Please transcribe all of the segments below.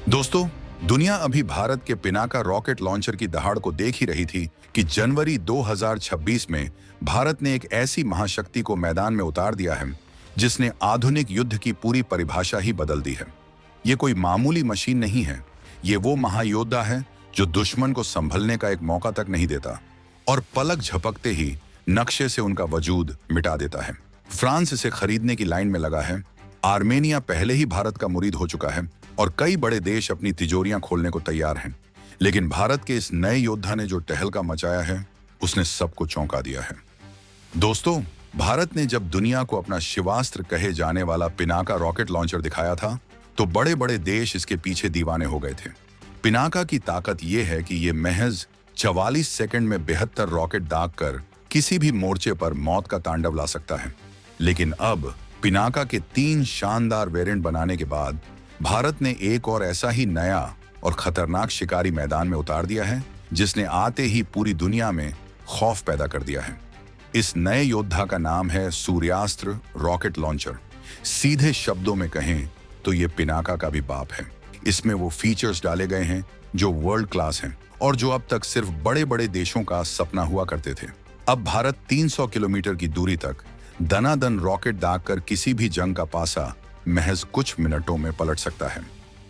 दोस्तों, दुनिया अभी भारत के पिनाका रॉकेट लॉन्चर की दहाड़ को देख ही रही थी कि जनवरी 2026 में भारत ने एक ऐसी महाशक्ति को मैदान में उतार दिया है जिसने आधुनिक युद्ध की पूरी परिभाषा ही बदल दी है। ये कोई मामूली मशीन नहीं है, ये वो महायोद्धा है जो दुश्मन को संभलने का एक मौका तक नहीं देता और पलक झपकते ही नक्शे से उनका वजूद मिटा देता है। फ्रांस इसे खरीदने की लाइन में लगा है, आर्मेनिया पहले ही भारत का मुरीद हो चुका है और कई बड़े देश अपनी तिजोरियां खोलने को तैयार हैं। लेकिन भारत के इस नए योद्धा ने जो टहलका मचाया है, उसने सबको चौंका दिया है। दोस्तों, भारत ने जब दुनिया को अपना शिवास्त्र कहे जाने वाला पिनाका रॉकेट लॉन्चर दिखाया था, तो बड़े बड़े देश इसके पीछे दीवाने हो गए थे। पिनाका की ताकत यह है कि यह महज 44 सेकंड में 72 रॉकेट दागकर किसी भी मोर्चे पर मौत का तांडव ला सकता है। लेकिन अब पिनाका के 3 शानदार वेरिएंट बनाने के बाद भारत ने एक और ऐसा ही नया और खतरनाक शिकारी मैदान में उतार दिया है, जिसने आते ही पूरी दुनिया में खौफ पैदा कर दिया है। इस नए योद्धा का नाम है सूर्यास्त्र रॉकेट लॉन्चर। सीधे शब्दों में कहें तो ये पिनाका का भी बाप है। इसमें वो फीचर्स डाले गए हैं जो वर्ल्ड क्लास हैं और जो अब तक सिर्फ बड़े बड़े देशों का सपना हुआ करते थे। अब भारत 300 किलोमीटर की दूरी तक दनादन रॉकेट दागकर किसी भी जंग का पासा महज कुछ मिनटों में पलट सकता है।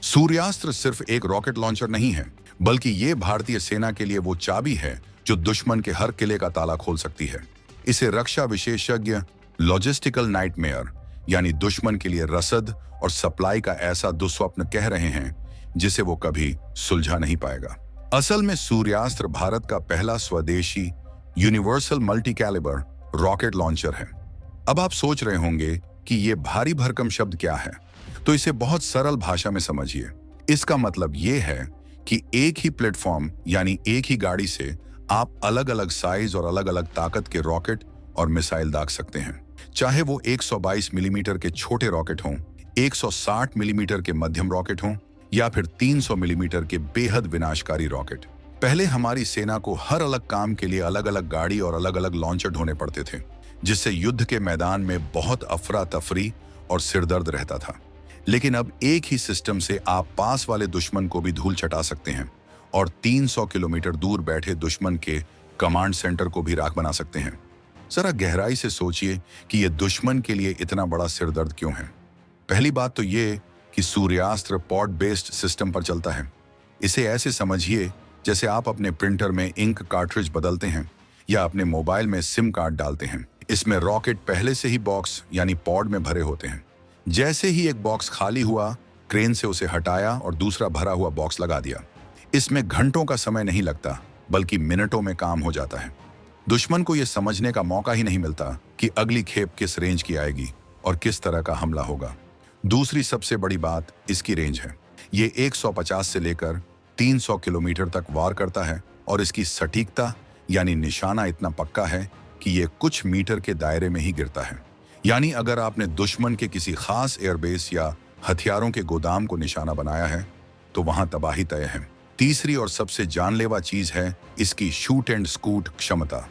सूर्यास्त्र सिर्फ एक रॉकेट लॉन्चर नहीं है, बल्कि ये भारतीय सेना के लिए वो चाबी है जो दुश्मन के हर किले का ताला खोल सकती है। इसे रक्षा विशेषज्ञ लॉजिस्टिकल नाइटमेयर यानी दुश्मन के लिए रसद और सप्लाई का ऐसा दुस्वप्न कह रहे हैं जिसे वो कभी सुलझा नहीं पाएगा। असल में सूर्यास्त्र भारत का पहला स्वदेशी universal multi calibre rocket launcher है। अब आप सोच रहे होंगे कि ये भारी भरकम शब्द क्या है, तो इसे बहुत सरल भाषा में समझिए। इसका मतलब ये है कि एक ही प्लेटफॉर्म यानी एक ही गाड़ी से आप अलग अलग साइज और अलग अलग ताकत के रॉकेट और मिसाइल दाग सकते हैं। चाहे वो 122 मिलीमीटर के छोटे रॉकेट हों, 160 मिलीमीटर के मध्यम रॉकेट हों या फिर 300 मिलीमीटर के बेहद विनाशकारी रॉकेट। पहले हमारी सेना को हर अलग काम के लिए अलग अलग गाड़ी और अलग अलग लॉन्चर ढोने पड़ते थे, जिससे युद्ध के मैदान में बहुत अफरा तफरी और सिरदर्द रहता था। लेकिन अब एक ही सिस्टम से आप पास वाले दुश्मन को भी धूल चटा सकते हैं और 300 किलोमीटर दूर बैठे दुश्मन के कमांड सेंटर को भी राख बना सकते हैं। जरा गहराई से सोचिए कि यह दुश्मन के लिए इतना बड़ा सिरदर्द क्यों है। पहली बात तो ये कि सूर्यास्त्र पॉड बेस्ड सिस्टम पर चलता है। इसे ऐसे समझिए जैसे आप अपने प्रिंटर में इंक कार्ट्रिज बदलते हैं या अपने मोबाइल में सिम कार्ड डालते हैं। इसमें रॉकेट पहले से ही बॉक्स यानी पॉड में भरे होते हैं। जैसे ही एक बॉक्स खाली हुआ, क्रेन से उसे हटाया और दूसरा भरा हुआ बॉक्स लगा दिया। इसमें घंटों का समय नहीं लगता, बल्कि मिनटों में काम हो जाता है। दुश्मन को यह समझने का मौका ही नहीं मिलता कि अगली खेप किस रेंज की आएगी और किस तरह का हमला होगा। दूसरी सबसे बड़ी बात इसकी रेंज है। ये 150 से लेकर 300 किलोमीटर तक वार करता है और इसकी सटीकता यानी निशाना इतना पक्का है कि ये कुछ मीटर के दायरे में ही गिरता है। यानी अगर आपने दुश्मन के किसी खास एयरबेस या हथियारों के गोदाम को निशाना बनाया है, तो वहां तबाही तय है। तीसरी और सबसे जानलेवा चीज है इसकी शूट एंड स्कूट क्षमता।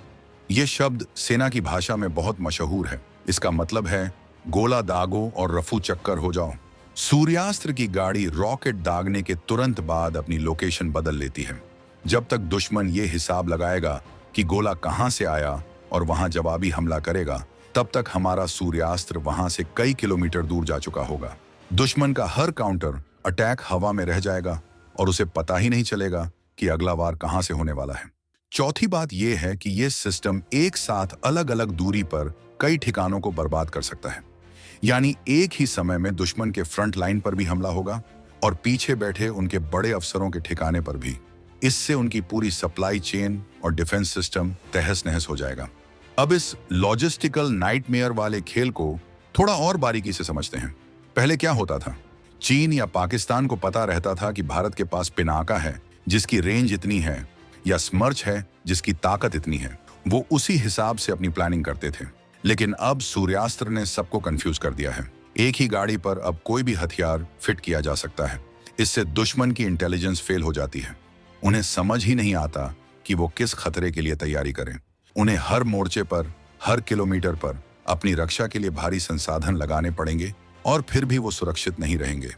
यह शब्द सेना की भाषा में बहुत मशहूर है। इसका मतलब है गोला दागो और रफू चक्कर हो जाओ। सूर्यास्त्र की गाड़ी रॉकेट दागने के तुरंत बाद अपनी लोकेशन बदल लेती है। जब तक दुश्मन ये हिसाब लगाएगा कि गोला कहां से आया और वहां जवाबी हमला करेगा, तब तक हमारा सूर्यास्त्र वहां से कई किलोमीटर दूर जा चुका होगा। दुश्मन का हर काउंटर अटैक हवा में रह जाएगा और उसे पता ही नहीं चलेगा कि अगला वार कहां से होने वाला है। चौथी बात यह है कि यह सिस्टम एक साथ अलग अलग दूरी पर कई ठिकानों को बर्बाद कर सकता है। यानी एक ही समय में दुश्मन के फ्रंट लाइन पर भी हमला होगा और पीछे बैठे उनके बड़े अफसरों के ठिकाने पर भी। इससे उनकी पूरी सप्लाई चेन और डिफेंस सिस्टम तहस नहस हो जाएगा। अब इस लॉजिस्टिकल नाइटमेयर वाले खेल को थोड़ा और बारीकी से समझते हैं। पहले क्या होता था? चीन या पाकिस्तान को पता रहता था कि भारत के पास पिनाका है जिसकी रेंज इतनी है, या स्मर्च है जिसकी ताकत इतनी है। वो उसी हिसाब से अपनी प्लानिंग करते थे। लेकिन अब सूर्यास्त्र ने सबको कंफ्यूज कर दिया है। एक ही गाड़ी पर अब कोई भी हथियार फिट किया जा सकता है। इससे दुश्मन की इंटेलिजेंस फेल हो जाती है। उन्हें समझ ही नहीं आता कि वो किस खतरे के लिए तैयारी करें। उन्हें हर मोर्चे पर, हर किलोमीटर पर अपनी रक्षा के लिए भारी संसाधन लगाने पड़ेंगे और फिर भी वो सुरक्षित नहीं रहेंगे।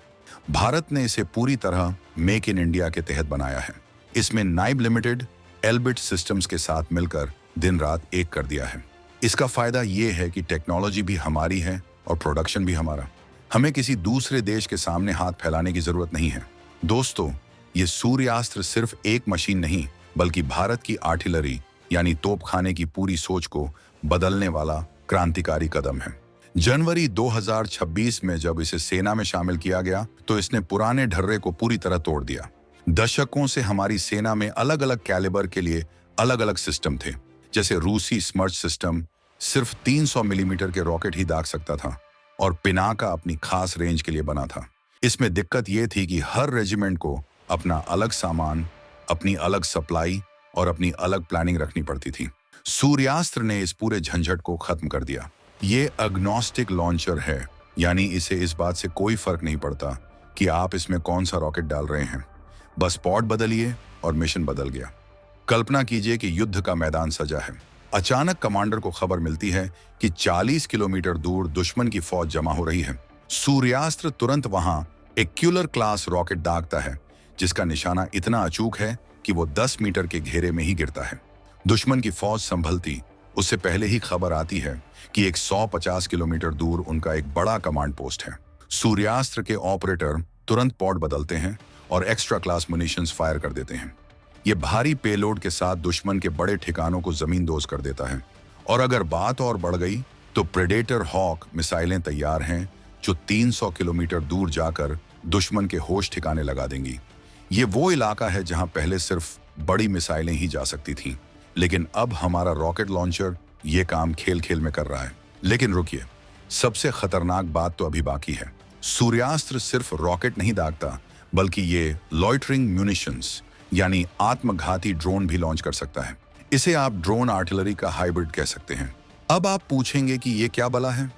भारत ने इसे पूरी तरह मेक इन इंडिया के तहत बनाया है। इसमें नाइब लिमिटेड एल्बिट सिस्टम्स के साथ मिलकर दिन रात एक कर दिया है। इसका फायदा ये है कि टेक्नोलॉजी भी हमारी है और प्रोडक्शन भी हमारा। हमें किसी दूसरे देश के सामने हाथ फैलाने की जरूरत नहीं है। दोस्तों, ये सूर्यास्त्र सिर्फ एक मशीन नहीं बल्कि भारत की आर्टिलरी यानी तोपखाने की पूरी सोच को बदलने वाला क्रांतिकारी कदम है। जनवरी 2026 में जब इसे सेना में शामिल किया गया तो इसने पुराने ढर्रे को पूरी तरह तोड़ दिया। दशकों से हमारी सेना में अलग अलग कैलिबर के लिए अलग अलग सिस्टम थे। जैसे रूसी स्मर्च सिस्टम सिर्फ 300 मिलीमीटर के रॉकेट ही दाग सकता था और पिनाका अपनी खास रेंज के लिए बना था। इसमें दिक्कत यह थी कि हर रेजिमेंट को अपना अलग सामान, अपनी अलग सप्लाई और अपनी अलग प्लानिंग रखनी पड़ती थी। सूर्यास्त्र ने इस पूरे झंझट को खत्म कर दिया। ये अग्नोस्टिक लॉन्चर है, यानी इसे इस बात से कोई फर्क नहीं पड़ता कि आप इसमें कौन सा रॉकेट डाल रहे हैं। बस पॉड बदलिए और मिशन बदल गया। कल्पना कीजिए कि युद्ध का मैदान सजा है। अचानक कमांडर को खबर मिलती है कि 40 किलोमीटर दूर दुश्मन की फौज जमा हो रही है। सूर्यास्त्र तुरंत वहां एक क्यूलर क्लास रॉकेट दागता है, जिसका निशाना इतना अचूक है कि वो 10 मीटर के घेरे में ही गिरता है। दुश्मन की फौज संभलती उससे पहले ही खबर आती है कि 150 किलोमीटर दूर उनका एक बड़ा कमांड पोस्ट है। सूर्यास्त्र के ऑपरेटर तुरंत पॉड बदलते हैं और एक्स्ट्रा क्लास मुनिशंस फायर कर देते हैं। ये भारी पेलोड के साथ दुश्मन के बड़े ठिकानों को जमींदोज कर देता है। और अगर बात और बढ़ गई तो प्रेडेटर हॉक मिसाइलें तैयार हैं जो 300 किलोमीटर दूर जाकर दुश्मन के होश ठिकाने लगा देंगी। ये वो इलाका है जहां पहले सिर्फ बड़ी मिसाइलें ही जा सकती थीं, लेकिन अब हमारा रॉकेट लॉन्चर ये काम खेल खेल में कर रहा है। लेकिन रुकिए, सबसे खतरनाक बात तो अभी बाकी है। सूर्यास्त्र सिर्फ रॉकेट नहीं दागता, बल्कि ये लॉइटरिंग म्यूनिशंस यानी आत्मघाती ड्रोन भी लॉन्च कर सकता है। इसे आप ड्रोन आर्टिलरी का हाइब्रिड कह सकते हैं। अब आप पूछेंगे कि ये क्या बला है,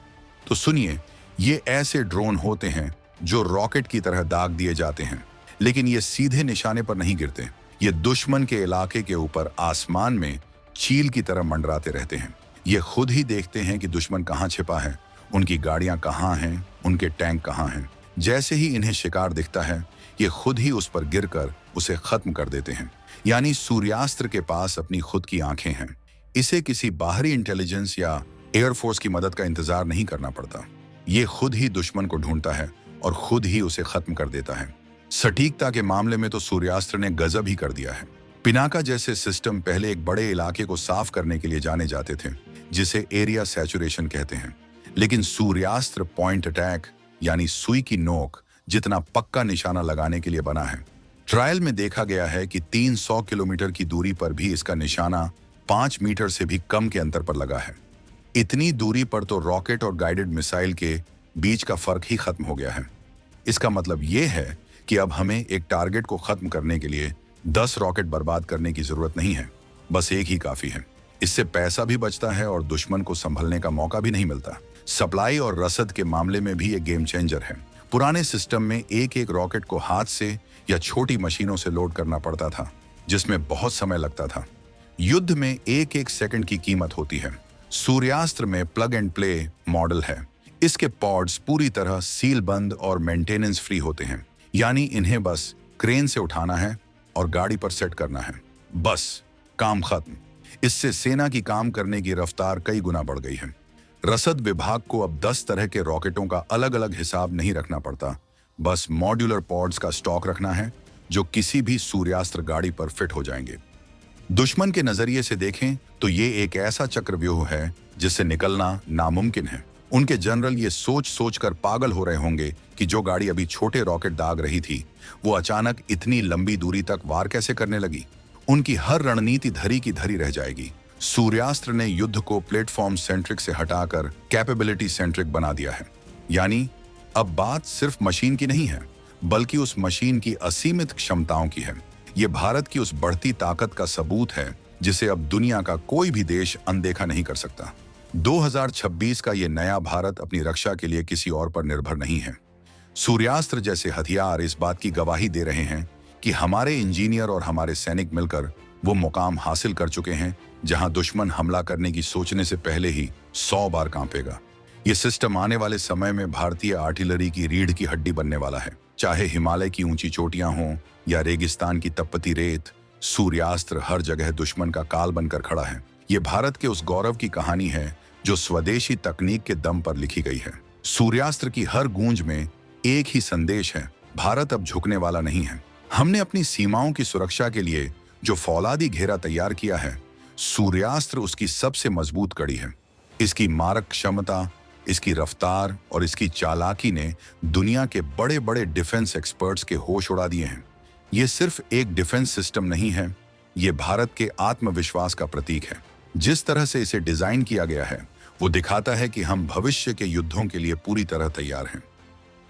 तो सुनिए, ये ऐसे ड्रोन होते हैं जो रॉकेट की तरह दाग दिए जाते हैं, लेकिन ये सीधे निशाने पर नहीं गिरते। ये दुश्मन के इलाके के ऊपर आसमान में चील की तरह मंडराते रहते हैं। ये खुद ही देखते हैं कि दुश्मन कहाँ छिपा है, उनकी गाड़ियां कहाँ हैं, उनके टैंक कहाँ हैं। जैसे ही इन्हें शिकार दिखता है, ये खुद ही उस पर गिरकर उसे खत्म कर देते हैं। यानी सूर्यास्त्र के पास अपनी खुद की आंखें हैं। इसे किसी बाहरी इंटेलिजेंस या एयरफोर्स की मदद का इंतजार नहीं करना पड़ता। ये खुद ही दुश्मन को ढूंढता है और खुद ही उसे खत्म कर देता है। सटीकता के मामले में तो सूर्यास्त्र ने गजब ही कर दिया है। पिनाका जैसे सिस्टम पहले एक बड़े इलाके को साफ करने के लिए जाने जाते थे, जिसे एरिया सैचुरेशन कहते हैं। लेकिन सूर्यास्त्र पॉइंट अटैक यानी सुई की नोक जितना पक्का निशाना लगाने के लिए बना है। ट्रायल में देखा गया है कि 300 किलोमीटर की दूरी पर भी इसका निशाना 5 मीटर से भी कम के अंतर पर लगा है। इतनी दूरी पर तो रॉकेट और गाइडेड मिसाइल के बीच का फर्क ही खत्म हो गया है। इसका मतलब यह है कि अब हमें एक टारगेट को खत्म करने के लिए 10 रॉकेट बर्बाद करने की जरूरत नहीं है, बस एक ही काफी है। इससे पैसा भी बचता है और दुश्मन को संभलने का मौका भी नहीं मिलता। सप्लाई और रसद के मामले में भी एक गेम चेंजर है। पुराने सिस्टम में एक एक रॉकेट को हाथ से या छोटी मशीनों से लोड करना पड़ता था, जिसमें बहुत समय लगता था। युद्ध में एक एक सेकंड की कीमत होती है। सूर्यास्त्र में प्लग एंड प्ले मॉडल है। इसके पॉड्स पूरी तरह सील बंद और मेंटेनेंस फ्री होते हैं, यानी इन्हें बस क्रेन से उठाना है और गाड़ी पर सेट करना है, बस काम खत्म। इससे सेना की काम करने की रफ्तार कई गुना बढ़ गई है। रसद विभाग को अब 10 तरह के रॉकेटों का अलग अलग हिसाब नहीं रखना पड़ता, बस मॉड्यूलर पॉड्स का स्टॉक रखना है जो किसी भी सूर्यास्त्र गाड़ी पर फिट हो जाएंगे। दुश्मन के नजरिए से देखें तो ये एक ऐसा चक्रव्यूह है जिससे निकलना नामुमकिन है। उनके जनरल ये सोच सोच कर पागल हो रहे होंगे कि जो गाड़ी अभी छोटे रॉकेट दाग रही थी, वो अचानक इतनी लंबी दूरी तक वार कैसे करने लगी। उनकी हर रणनीति धरी की धरी रह जाएगी। सूर्यास्त्र ने युद्ध को प्लेटफॉर्म सेंट्रिक से हटाकर कैपेबिलिटी सेंट्रिक बना दिया है। यानी अब बात सिर्फ मशीन की नहीं है, बल्कि उस मशीन की असीमित क्षमताओं की है। ये भारत की उस बढ़ती ताकत का सबूत है जिसे अब दुनिया का कोई भी देश अनदेखा नहीं कर सकता। 2026 का ये नया भारत अपनी रक्षा के लिए किसी और पर निर्भर नहीं है। सूर्यास्त्र जैसे हथियार इस बात की गवाही दे रहे हैं कि हमारे इंजीनियर और हमारे सैनिक मिलकर वो मुकाम हासिल कर चुके हैं जहां दुश्मन हमला करने की सोचने से पहले ही 100 बार कांपेगा। ये सिस्टम आने वाले समय में भारतीय आर्टिलरी की रीढ़ की हड्डी बनने वाला है। चाहे हिमालय की ऊंची चोटियां हों या रेगिस्तान की तपती रेत, सूर्यास्त्र हर जगह दुश्मन का काल बनकर खड़ा है। ये भारत के उस गौरव की कहानी है जो स्वदेशी तकनीक के दम पर लिखी गई है। सूर्यास्त्र की हर गूंज में एक ही संदेश है, भारत अब झुकने वाला नहीं है। हमने अपनी सीमाओं की सुरक्षा के लिए जो फौलादी घेरा तैयार किया है, सूर्यास्त्र उसकी सबसे मजबूत कड़ी है। इसकी मारक क्षमता, इसकी रफ्तार और इसकी चालाकी ने दुनिया के बड़े बड़े डिफेंस एक्सपर्ट्स के होश उड़ा दिए हैं। ये सिर्फ एक डिफेंस सिस्टम नहीं है, ये भारत के आत्मविश्वास का प्रतीक है। जिस तरह से इसे डिजाइन किया गया है, वो दिखाता है कि हम भविष्य के युद्धों के लिए पूरी तरह तैयार हैं।